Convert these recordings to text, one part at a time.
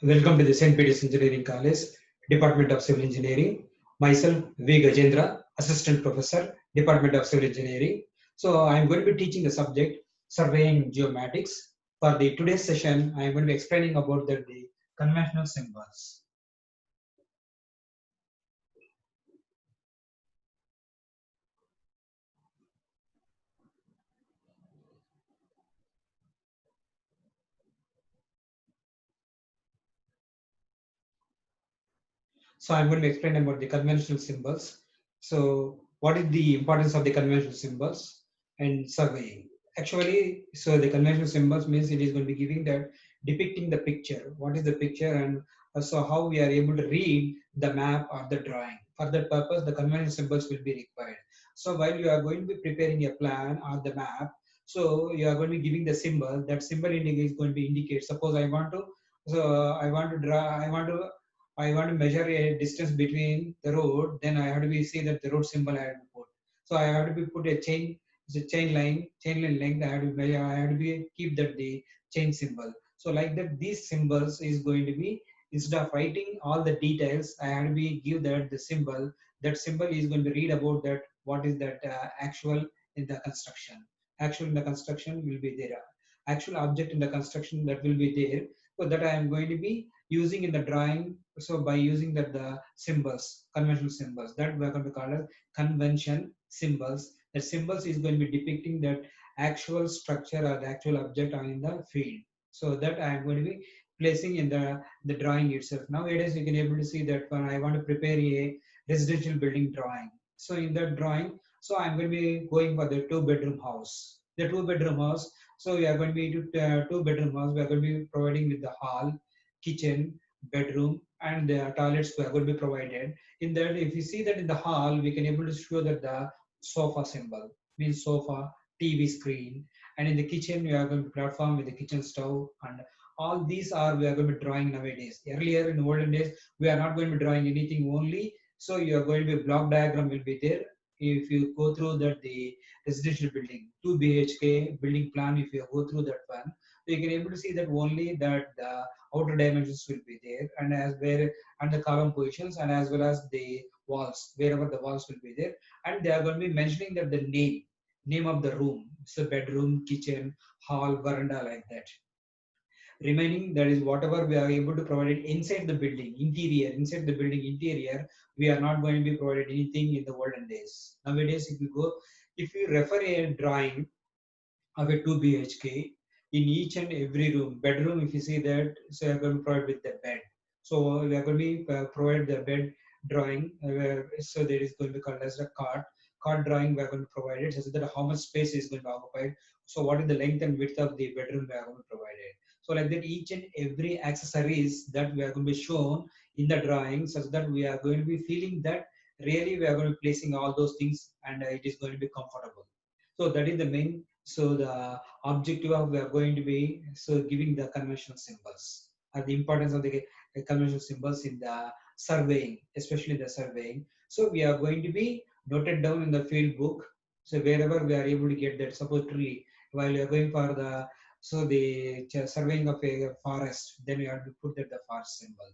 Welcome to the St. Peter's Engineering College, Department of Civil Engineering. Myself, V. Gajendra, Assistant Professor, Department of Civil Engineering. So I'm going to be teaching the subject Surveying Geomatics. For the today's session, I'm going to be explaining about the conventional symbols. So I'm going to explain about the conventional symbols. So what is the importance of the conventional symbols and surveying? Actually, so the conventional symbols means it is going to be giving that depicting the picture. What is the picture and so how we are able to read the map or the drawing. For that purpose, the conventional symbols will be required. So while you are going to be preparing a plan or the map, so you are going to be giving the symbol. That symbol is going to be indicate. Suppose I want to, so I want to draw. I want to measure a distance between the road, then I have to be see that the road symbol I have to put. So I have to be put a chain, it's a chain line length. I have to measure. I have to be keep that the chain symbol. So like that, these symbols is going to be instead of writing all the details, I have to be give that the symbol. That symbol is going to read about that what is that actual in the construction. Actual in the construction will be there. Actual object in the construction that will be there. So that I am going to be using in the drawing. So by using that the symbols, conventional symbols, that we are going to call as convention symbols. The symbols is going to be depicting that actual structure or the actual object are in the field. So that I am going to be placing in the drawing itself. Nowadays you can able to see that when I want to prepare a residential building drawing. So in that drawing, so I'm going to be going for the two-bedroom house. The two-bedroom house. So we are going to be two-bedroom house. We are going to be providing with the hall, kitchen, bedroom, and the toilets were going to be provided. In that, if you see that in the hall, we can able to show that the sofa symbol means sofa, TV screen, and in the kitchen we are going to platform with the kitchen stove, and all these are we are going to be drawing nowadays. Earlier in olden days, we are not going to be drawing anything only. So you are going to be block diagram will be there. If you go through that the residential building, 2 BHK building plan, if you go through that one, you can able to see that only that the outer dimensions will be there and as where and the column positions and as well as the walls wherever the walls will be there, and they are going to be mentioning that the name of the room, so bedroom, kitchen, hall, veranda, like that. Remaining that is whatever we are able to provide it inside the building interior, inside the building interior, we are not going to be provided anything in the olden days. Nowadays if you go, if you refer a drawing of a 2 BHK, in each and every room, bedroom, if you see that, so you're going to provide with the bed. So we are going to be provide the bed drawing, so there is going to be called as a cart drawing. We are going to provide it so that how much space is going to be occupied. So what is the length and width of the bedroom we are going to provide it. So like that, each and every accessories that we are going to be shown in the drawing, such that we are going to be feeling that really we are going to be placing all those things and it is going to be comfortable. So that is the main. So the objective of we are going to be so giving the conventional symbols and the importance of the conventional symbols in the surveying, especially the surveying. So we are going to be noted down in the field book. So wherever we are able to get that, suppose tree, while you are going for the so the surveying of a forest, then we have to put that the forest symbol.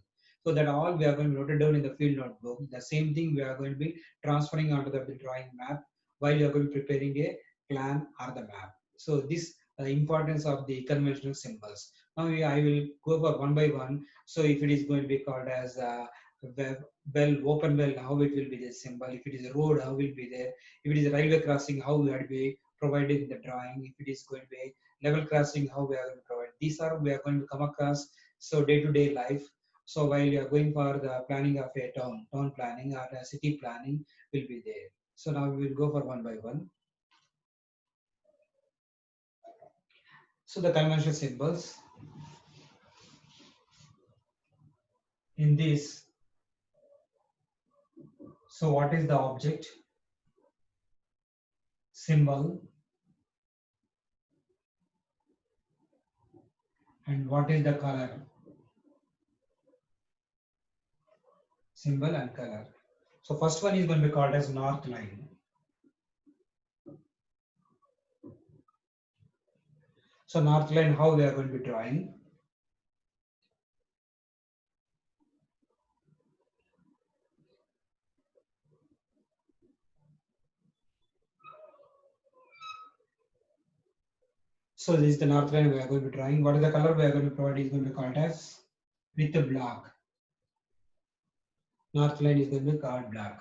So that all we are going to note it down in the field notebook. The same thing we are going to be transferring onto the drawing map while you are going to be preparing a plan or the map. So this importance of the conventional symbols. Now I will go for one by one. So if it is going to be called as well, open well, how it will be the symbol. If it is a road, how will be there. If it is a railway crossing, how we are to be provided in the drawing. If it is going to be level crossing, how we are going to provide. These are we are going to come across. So day-to-day life. So while you are going for the planning of a town planning or a city planning will be there. So now we will go for one by one. So the conventional symbols in this. So what is the object, symbol, and what is the color, symbol and color. So first one is going to be called as north line. So north line, how we are going to be drawing. So this is the north line we are going to be drawing. What is the color we are going to provide is going to be called as with the black. North line is going to be called black.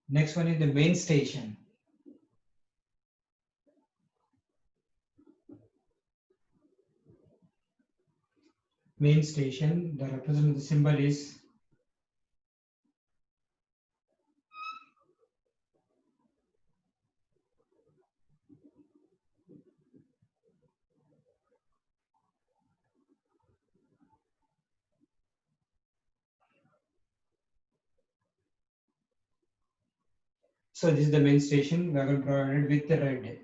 Next one is the main station. Main station, the representative symbol is so this is the main station. We are going to provide it with the red.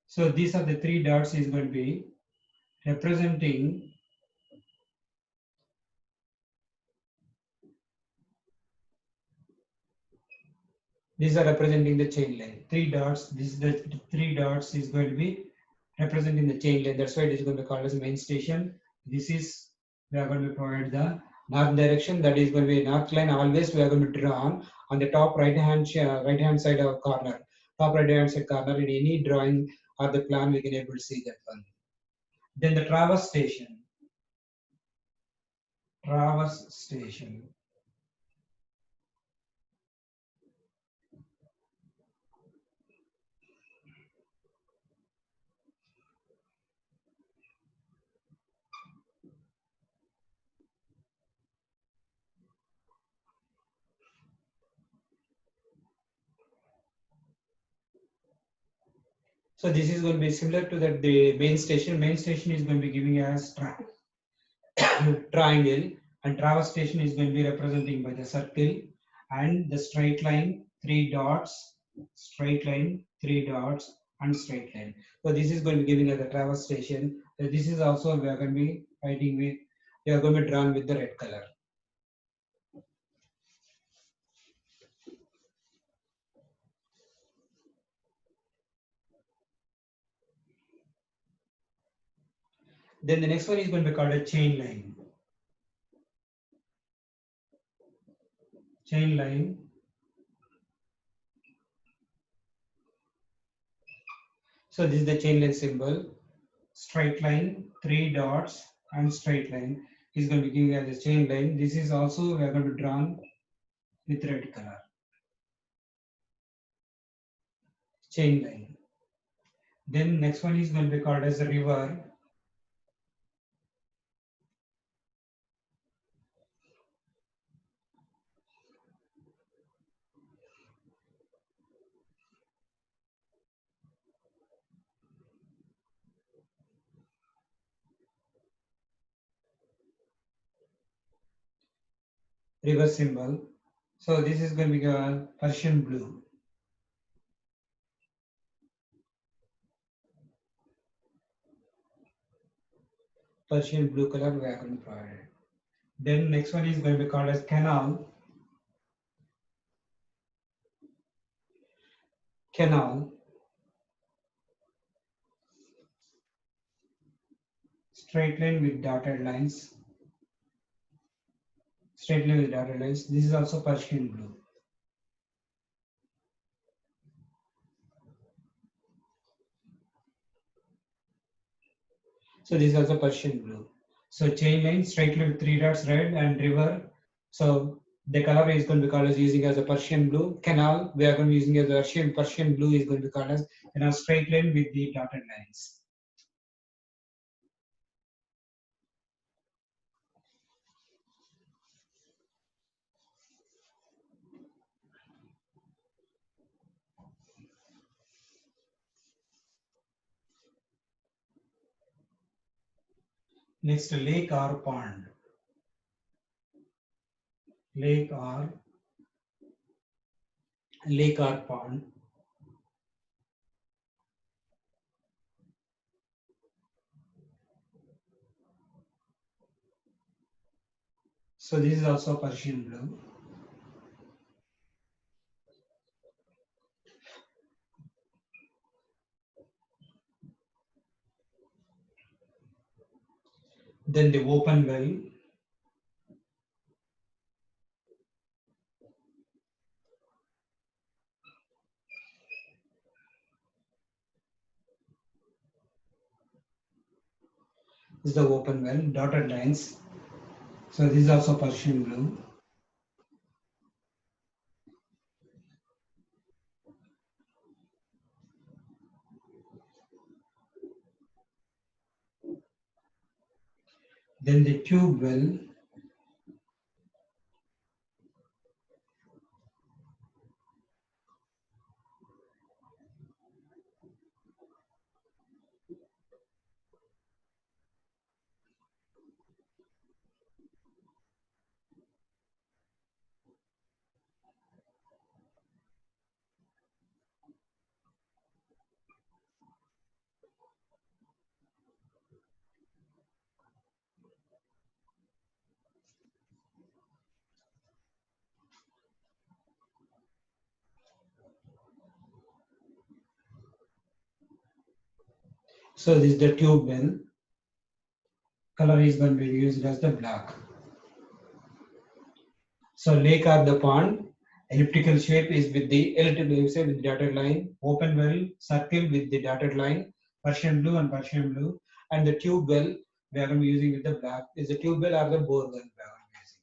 So these are the three dots is going to be representing these are representing the chain line. Three dots. This is the three dots is going to be representing the chain line. That's why it is going to be called as main station. This is we are going to provide the north direction. That is going to be north line. Always we are going to draw on the top right hand side of corner. Top right hand side corner in any drawing or the plan we can able to see that one. Then the traverse station. Traverse station. So this is going to be similar to that the main station. Main station is going to be giving us triangle, and traverse station is going to be representing by the circle and the straight line, three dots, straight line, three dots, and straight line. So this is going to be giving us the traverse station. So this is also we are going to be writing with, we are going to be drawn with the red color. Then the next one is going to be called a chain line. Chain line. So this is the chain line symbol. Straight line, three dots, and straight line is going to be giving as a chain line. This is also we are going to be drawn with red color. Chain line. Then next one is going to be called as a river. River symbol. So this is going to be a Persian blue. Persian blue color we are going to provide. Then next one is going to be called as canal. Canal. Straight line with dotted lines. Straight line with dotted lines. This is also Persian blue. So this is also Persian blue. So chain line, straight line with three dots, red, and river. So the color is going to be called as using as a Persian blue. Canal, we are going to be using as a Persian blue is going to be called as a straight line with the dotted lines. Next, lake or pond. Lake or pond. So this is also Persian blue. Then the open well. is the open well, dotted lines. So this is also Persian blue. Then the tube well, so this is the tube well. Color is going to be used as the black. So lake or the pond, elliptical shape is with the elliptical shape with dotted line, open well, circle with the dotted line, Persian blue and Persian blue, and the tube well we are going to be using with the black is the tube well or the bore well we are going to be using.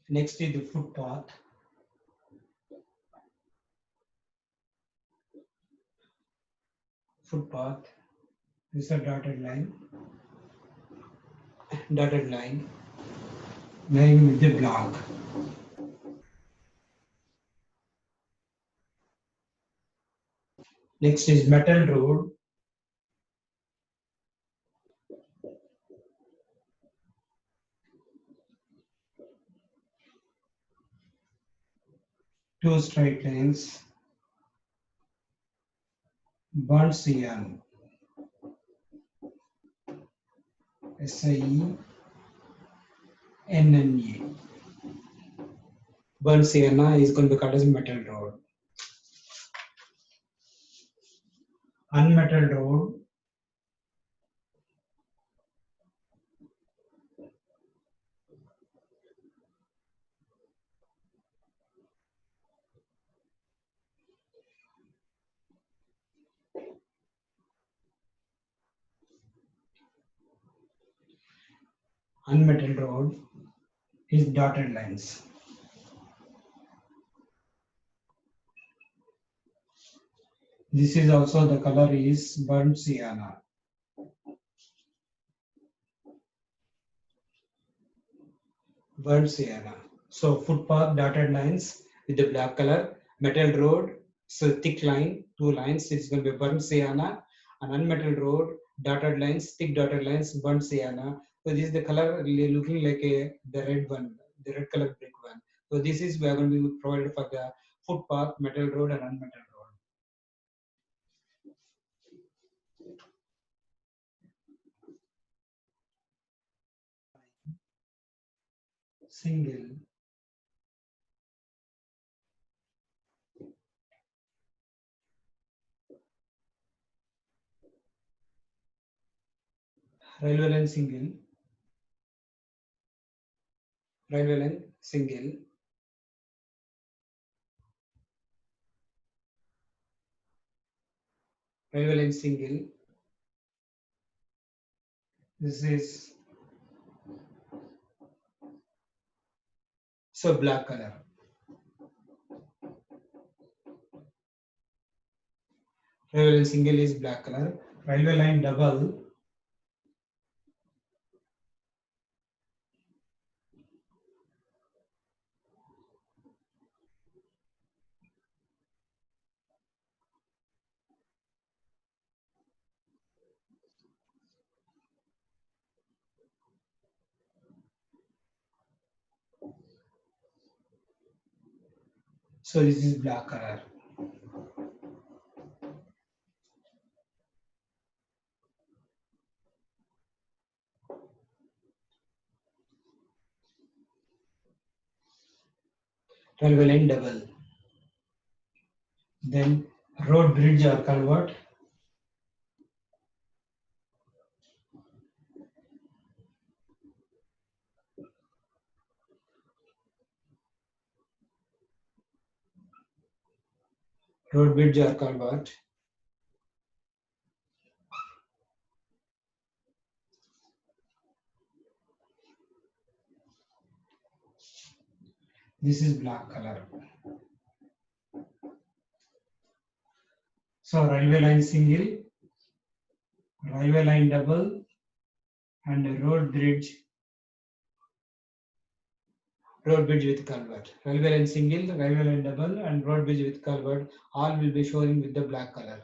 Next is the footpath. Footpath. This is a dotted line. Dotted line. Laying with the black. Next is metal road. Two straight lines. Burnt cyan. SIENNA. Burnt sienna is going to be called as metal road. Unmetal road. Unmetal road is dotted lines. This is also the color is burnt sienna. Burnt sienna. So footpath dotted lines with the black color. Metal road, so thick line, two lines. It's going to be burnt sienna. And unmetal road, dotted lines, thick dotted lines, burnt sienna. So this is the color looking like the red one, the red color brick one. So this is we are going to be provided for the footpath, metal road, and unmetal road. Single. Railway line single. Railway line single. Railway line single. This is so black color. Railway line single is black color. Railway line double. So this is black color. Railway line double. Then road, bridge or culvert. road bridge or culvert. This is black color. So railway line single, railway line double, and a road bridge with culvert. Railway line single, railway line double, and road bridge with culvert all will be showing with the black color.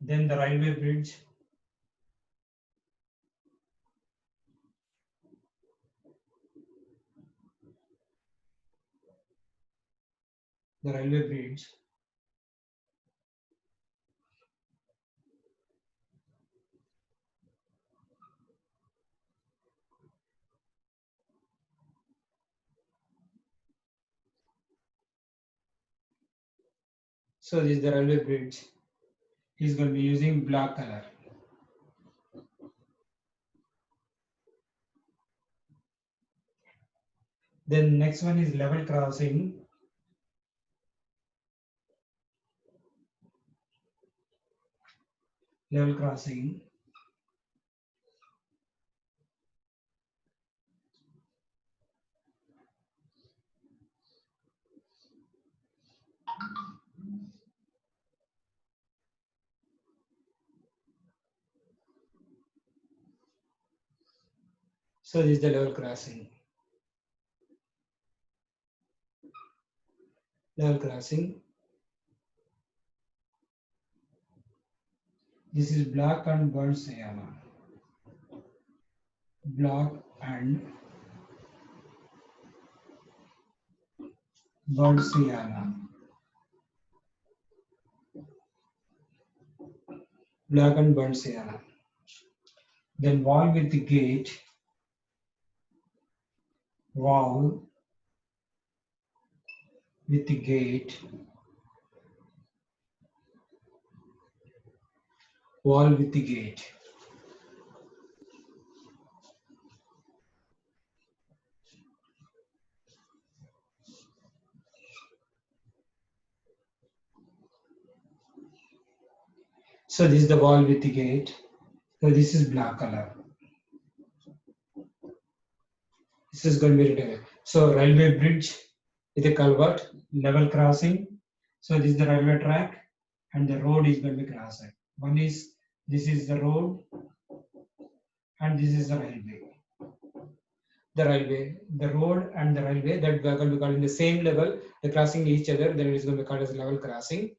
Then the railway bridge, the railway bridge. So this is the railway bridge. He's going to be using black color. Then next one is level crossing. Level crossing. So this is the level crossing. Level crossing. This is black and burnt sienna. Black and burnt sienna. Black and burnt sienna. Then wall with the gate. Wall with the gate. Wall with the gate. So this is the wall with the gate. So this is black color. This is going to be written. So railway bridge with a culvert, level crossing. So this is the railway track and the road is going to be crossed. One is, this is the road and this is the railway. The road and the railway that we are going to be called in the same level, the crossing each other, then it is going to be called as level crossing.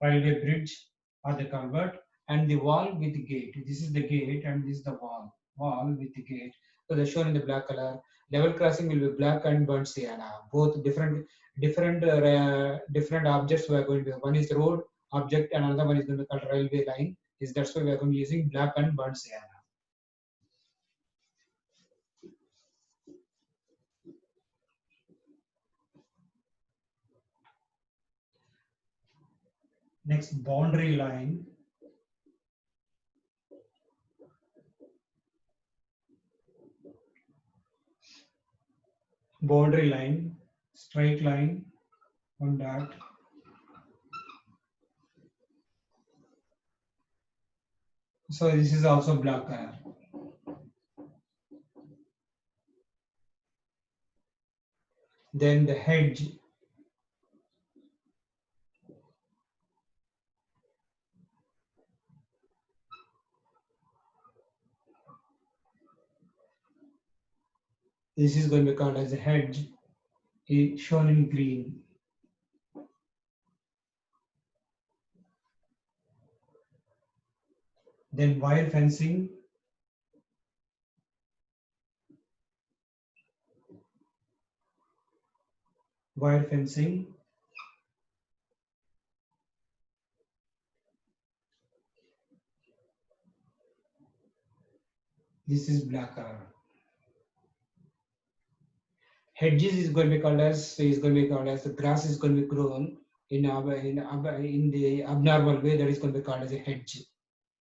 Railway bridge or the culvert and the wall with the gate. This is the gate and this is the wall with the gate. So they're shown in the black color. Level crossing will be black and burnt sienna. Both different objects we are going to be. One is the road object and another one is going to be called railway line. That's why we are going to be using black and burnt sienna. Next, boundary line. Boundary line, straight line, one dot. So this is also black color. Then the hedge. This is going to be called as a hedge, shown in green. Then wire fencing. Wire fencing. This is black color. Hedges is going to be called as the grass is going to be grown in the abnormal way, that is going to be called as a hedge.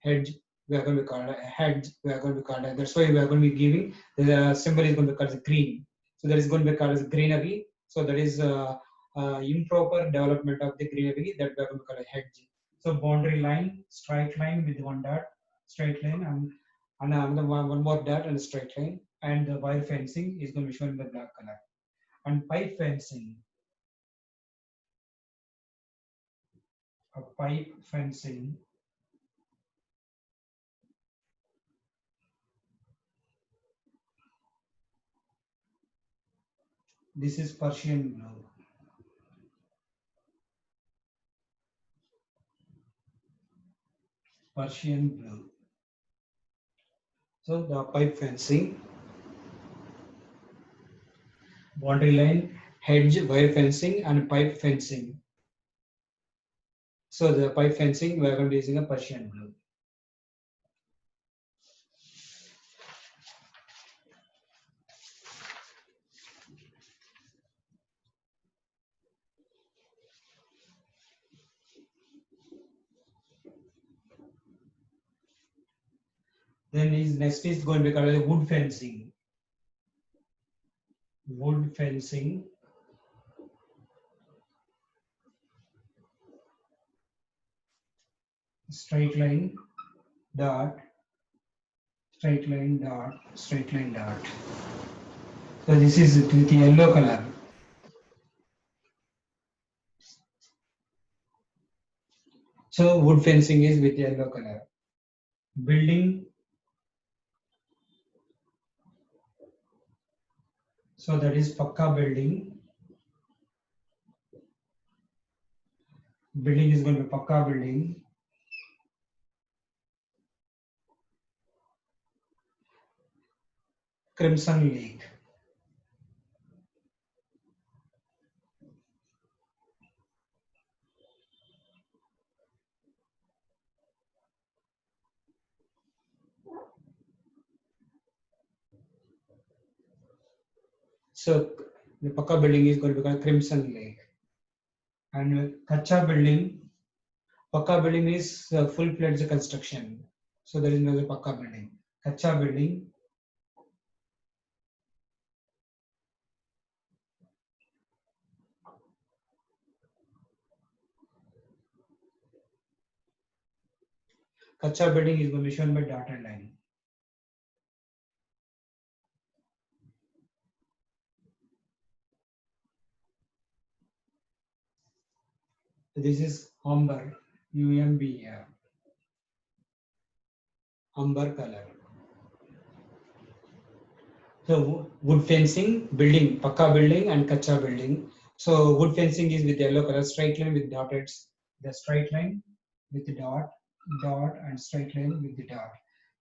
hedge, we are going to call it a hedge, we are going to call it, that's why we are going to be giving the symbol is going to be called as green. So that is going to be called as greenery. So that is improper development of the greenery that we are going to call a hedge. So boundary line, straight line with one dot, straight line, and another one more dot and a straight line. And the wire fencing is going to be shown in the black color. And pipe fencing, a pipe fencing. This is Persian blue. Persian blue. So the pipe fencing, boundary line, hedge, wire fencing, and pipe fencing. So the pipe fencing, we are going to be using a Persian blue. Then next is going to be called as wood fencing. Wood fencing. Straight line, dot, straight line, dot, straight line, dot. So this is with yellow color. So wood fencing is with yellow color. Building. So that is Pakka building. Building is going to be Pakka building. Crimson Lake. So the Pakka building is going to be called Crimson Lake. And Kacha building, Pakka building is full-fledged construction. So there is no Pakka building. Kacha building. Kacha building is going to be shown by dotted line. This is umber, UMBR, umber color. So wood fencing, building, Pakka building and Kacha building. So wood fencing is with yellow color, straight line with dotted, the straight line with the dot, dot and straight line with the dot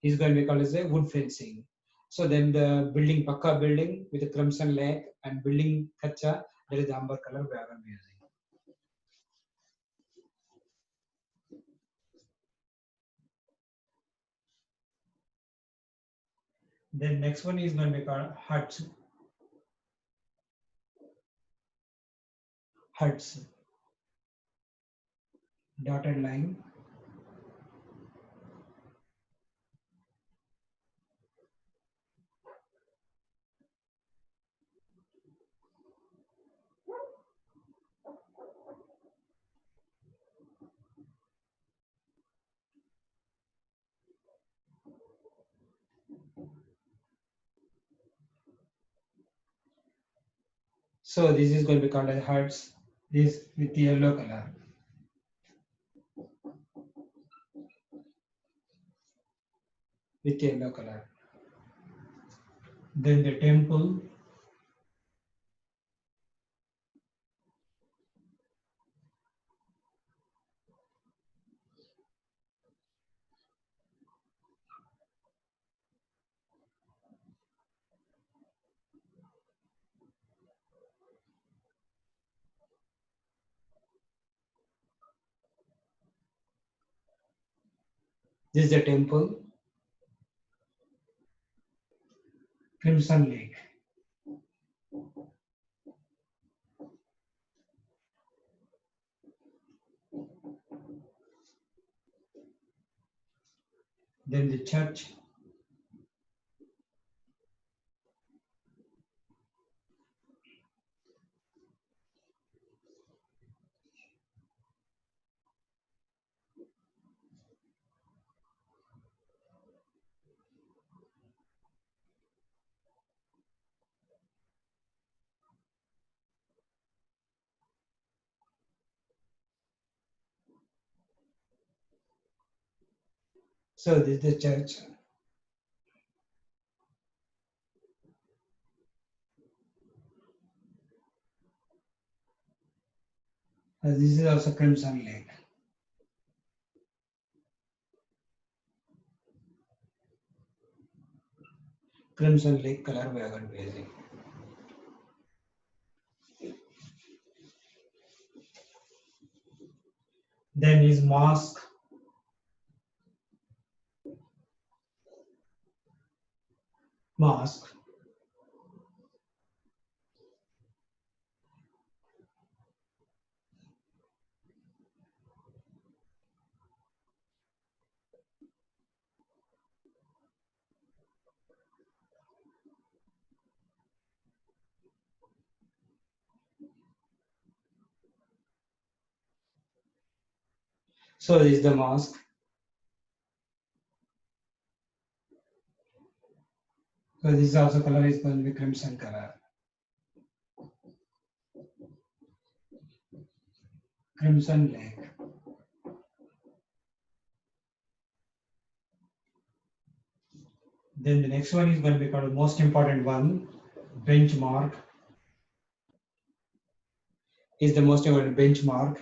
is going to be called as a wood fencing. So then the building, Pakka building with the crimson lake and building Kacha, that is the umber color we are going to be using. Then next one is going to be called huts. Huts. Dotted line. So this is going to be called as huts. This with the yellow color. With yellow color. Then the temple. This is the temple. Crimson Lake. Then the church. So this is the church. This is also Crimson Lake. Crimson Lake color we are going to be using. Then is mosque. Mosque. So this is the mosque. So this also color is going to be crimson color. Crimson Lake. Then the next one is going to be called the most important one, benchmark. Is the most important benchmark.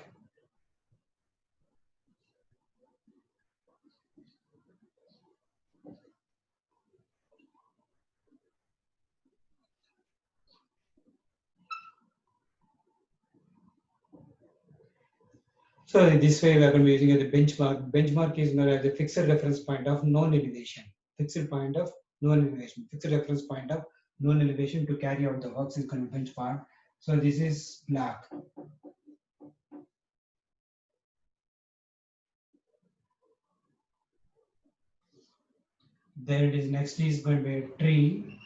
So this way we are going to be using the benchmark. Benchmark is known as the fixed reference point of known elevation. Fixed point of known elevation. Fixed reference point of known elevation to carry out the works is going to be benchmark. So this is black. Then it is next is going to be a tree.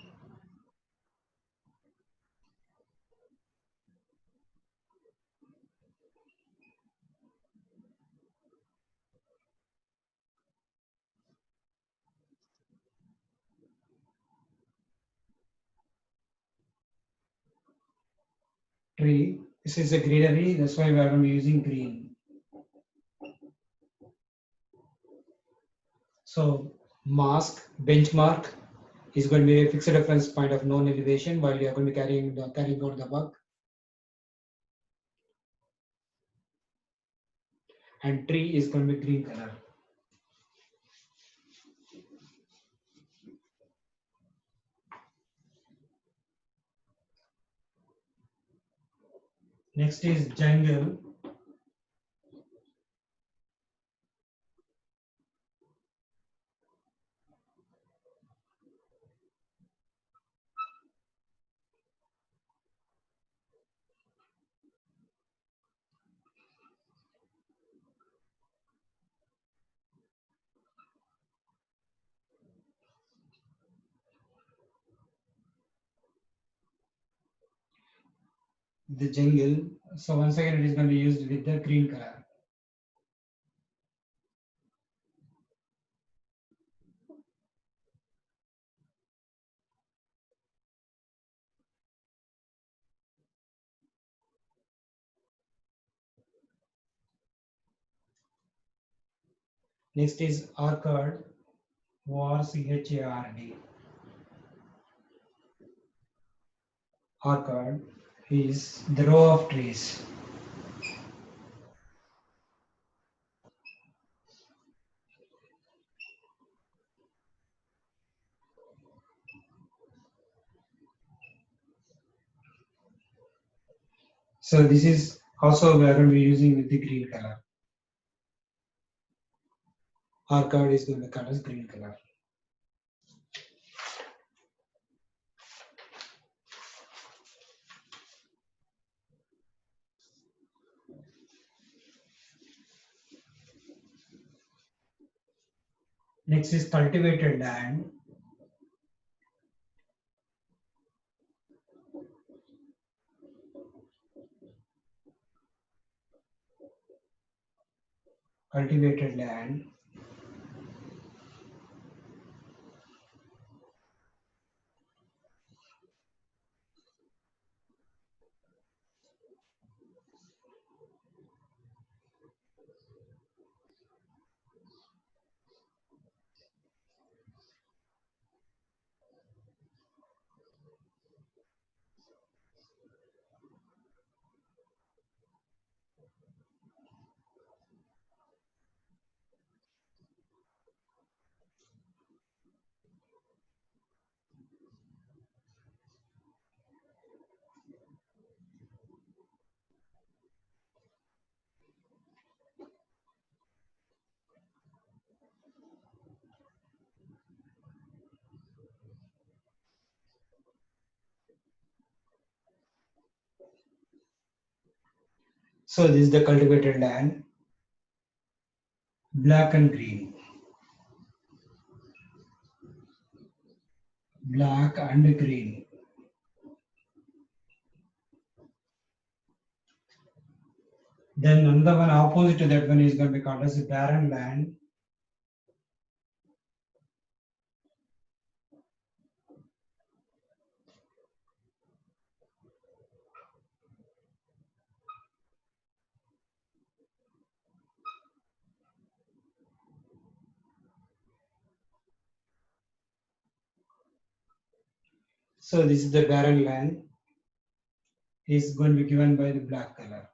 Tree. This is a greenery. That's why we are going to be using green. So mask benchmark is going to be a fixed reference point of known elevation while you are going to be carrying out the work. And tree is going to be green color. Next is jungle. The jungle. So once again, it is going to be used with the green color. Next is orchard. ORCHARD. Orchard is the row of trees. So this is also we are going to be using with the green color. Orchard is going to be colored as green color. Next is cultivated land. Cultivated land. So this is the cultivated land. Black and green. Black and green. Then another one opposite to that one is going to be called as barren land. So this is the barren land is going to be given by the black color.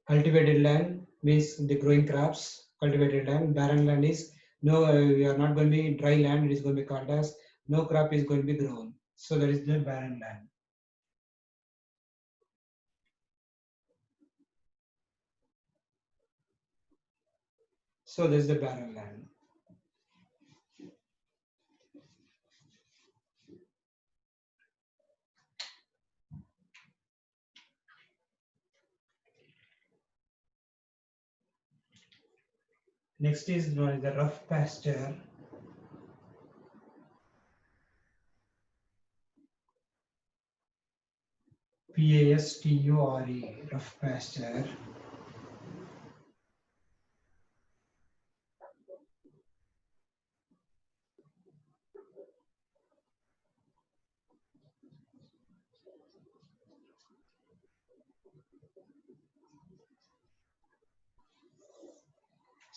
Cultivated land means the growing crops. Cultivated land. Barren land is no, we are not going to be dry land. It is going to be called as no crop is going to be grown. So that is the barren land. So this is the barren land. Next is known as the rough pasture. PASTURE, rough pasture.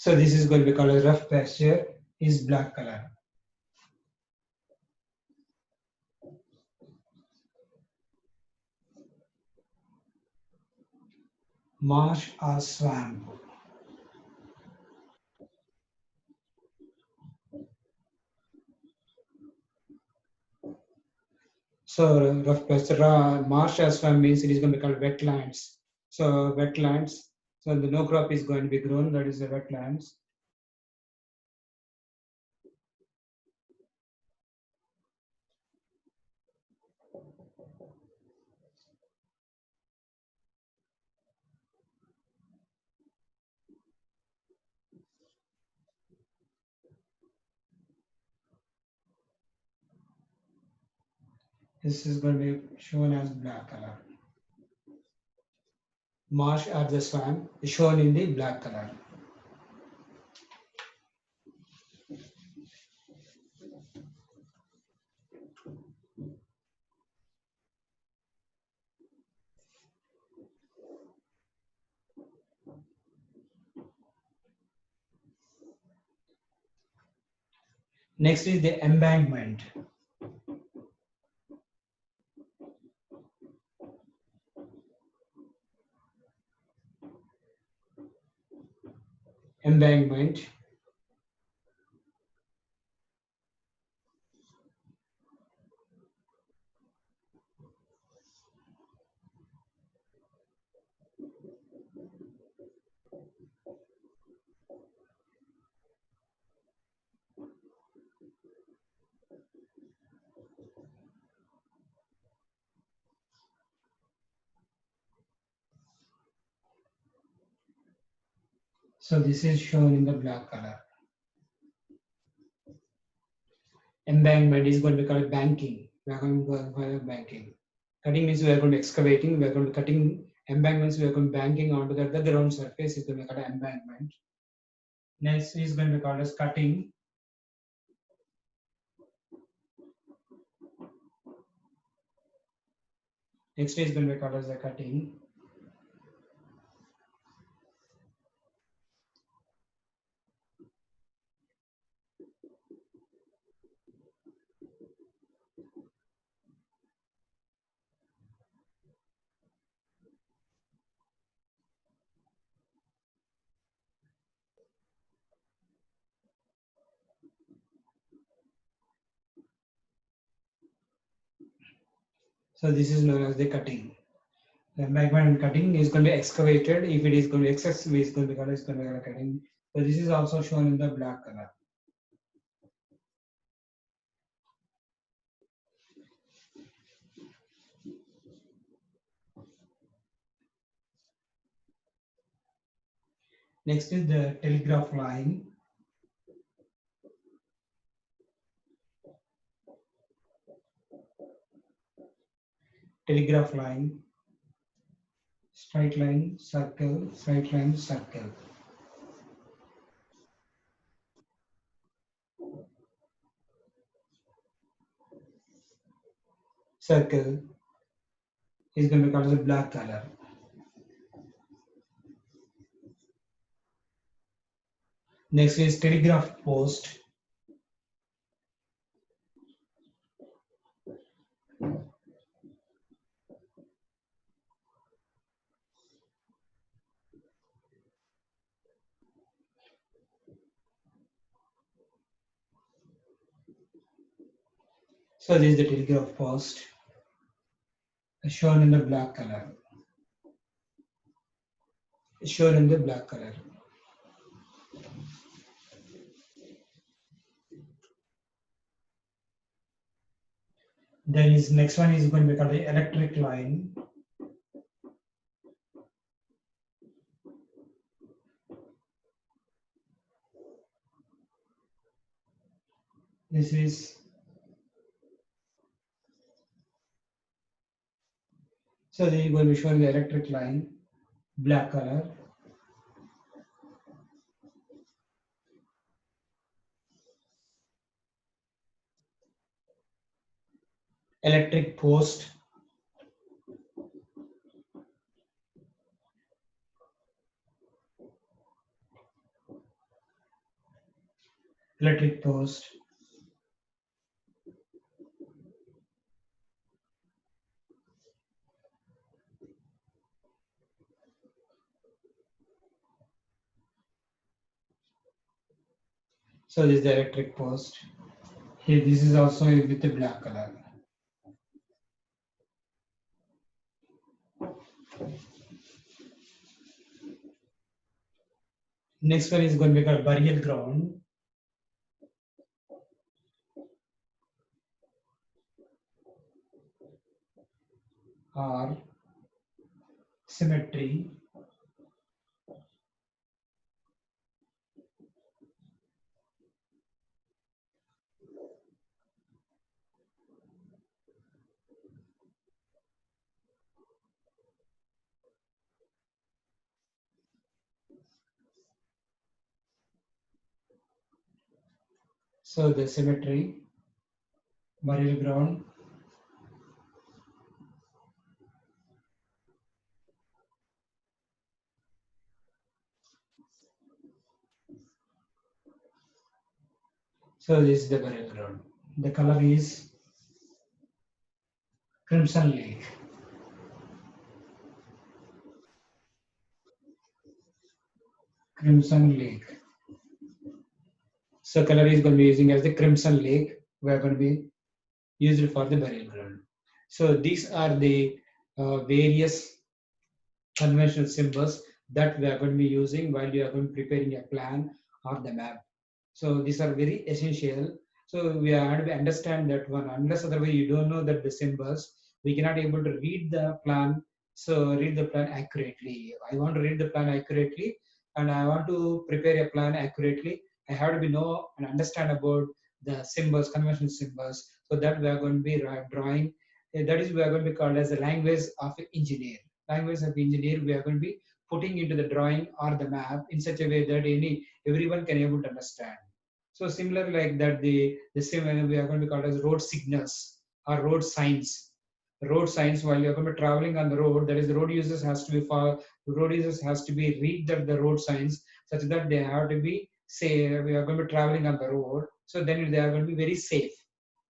So this is going to be called as rough pasture, is black color. Marsh or swamp. So rough pasture, marsh or swamp means it is going to be called wetlands. So wetlands, so the no crop is going to be grown, that is the wetlands. This is going to be shown as black color. Marsh or the swamp is shown in the black color. Next is the embankment. Embankment. So this is shown in the black color. Embankment is going to be called banking. We are going to call banking. Cutting means we are going to excavating. We are going to cutting. Embankments we are going to banking onto the ground surface is going to be called embankment. Next is going to be called as cutting. Next is going to be called as the cutting. So this is known as the cutting. The embankment cutting is going to be excavated. If it is going to be excessive, it's going to be called as cutting. So this is also shown in the black color. Next is the telegraph line. Telegraph line. Straight line, circle, straight line, circle. Circle is going to be called as a black color. Next is telegraph post. So this is the telegraph post shown in the black color. Shown in the black color. Then is next one is going to be called the electric line. This is so this is going to be showing the electric line, black color. Electric post. Electric post. So this is the electric post. Here this is also with the black color. Next one is going to be called burial ground. Or cemetery. So the cemetery, burial ground. So this is the burial ground. The color is crimson lake. Crimson lake. So color is going to be using as the crimson lake. We are going to be used for the burial ground. So these are the various conventional symbols that we are going to be using while you are going to be preparing a plan or the map. So these are very essential. So we are to understand that one, unless otherwise you don't know that the symbols, we cannot able to read the plan. So read the plan accurately. I want to read the plan accurately and I want to prepare a plan accurately. I have to be know and understand about the symbols, conventional symbols. So that we are going to be drawing. That is we are going to be called as the language of engineer. Language of engineer we are going to be putting into the drawing or the map in such a way that everyone can able to understand. So similar like that, the same we are going to be called as road signals or road signs. Road signs, while you're going to be traveling on the road, that is the road users has to be road users has to be read the road signs such that they have to be say we are going to be traveling on the road, so then they are going to be very safe.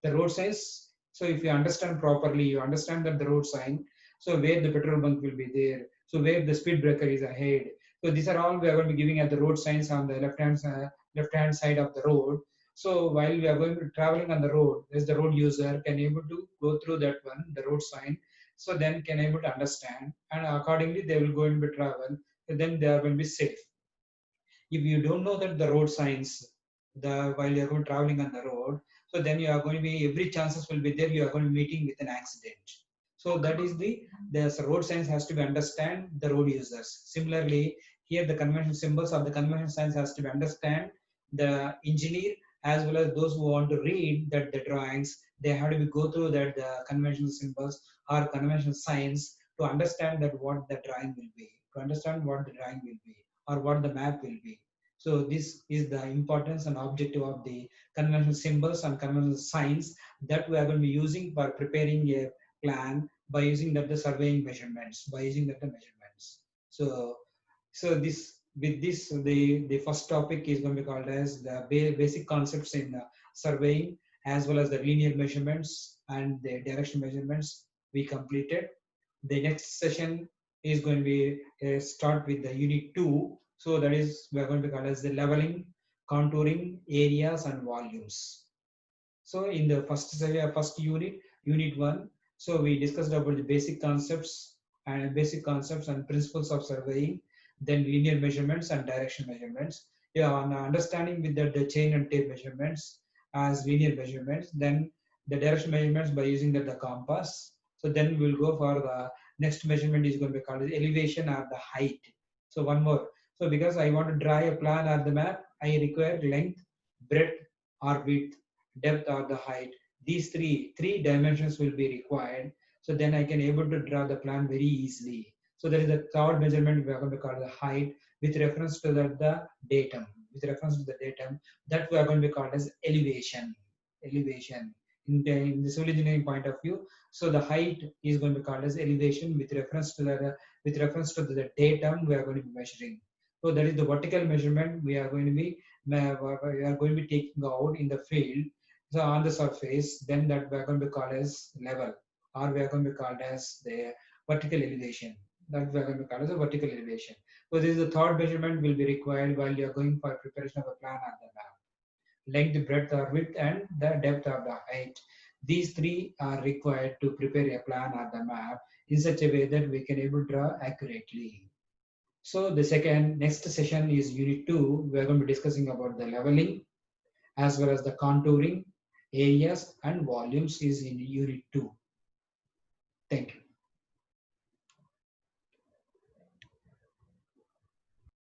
The road signs, so if you understand properly, you understand that the road sign, so where the petrol bunk will be there, so where the speed breaker is ahead. So these are all we are going to be giving at the road signs on the left hand side of the road. So while we are going to traveling on the road, as the road user can able to go through that one, the road sign, so then can able to understand, and accordingly they will go and be travel. So then they are going to be safe. If you don't know that the road signs, the while you are going traveling on the road, so then you are going to be every chances will be there. You are going to be meeting with an accident. So that is the road signs has to be understand the road users. Similarly, here the convention symbols of the convention signs has to be understand the engineer as well as those who want to read that the drawings. They have to be go through that the conventional symbols or conventional signs to understand that what the drawing will be, to understand what the drawing will be or what the map will be. So this is the importance and objective of the conventional symbols and conventional signs that we are going to be using for preparing a plan by using that the surveying measurements, by using that the measurements. So this with this the first topic is going to be called as the basic concepts in surveying as well as the linear measurements and the direction measurements we completed. The next session is going to be start with the unit 2. So that is we are going to call as the leveling, contouring, areas and volumes. So in the first unit, unit 1, so we discussed about the basic concepts and principles of surveying, then linear measurements and direction measurements. Yeah, on understanding with the chain and tape measurements as linear measurements, then the direction measurements by using the compass. So then we'll go for the next measurement is going to be called as elevation or the height. So one more. So because I want to draw a plan or the map, I require length, breadth or width, depth or the height. These three dimensions will be required. So then I can able to draw the plan very easily. So there is a third measurement we are going to call the height with reference to the datum. With reference to the datum, that we are going to be called as elevation. Elevation. In the civil engineering point of view, so the height is going to be called as elevation with reference to the datum we are going to be measuring. So that is the vertical measurement we are going to be taking out in the field. So on the surface, then that we are going to be called as level, or we are going to be called as the vertical elevation. That we are going to be called as a vertical elevation. So this is the third measurement will be required while you are going for preparation of a plan or the map. Length, breadth or width, and the depth or the height. These three are required to prepare a plan or the map in such a way that we can able to draw accurately. So the next session is unit 2. We are going to be discussing about the leveling as well as the contouring, areas and volumes is in unit 2. Thank you.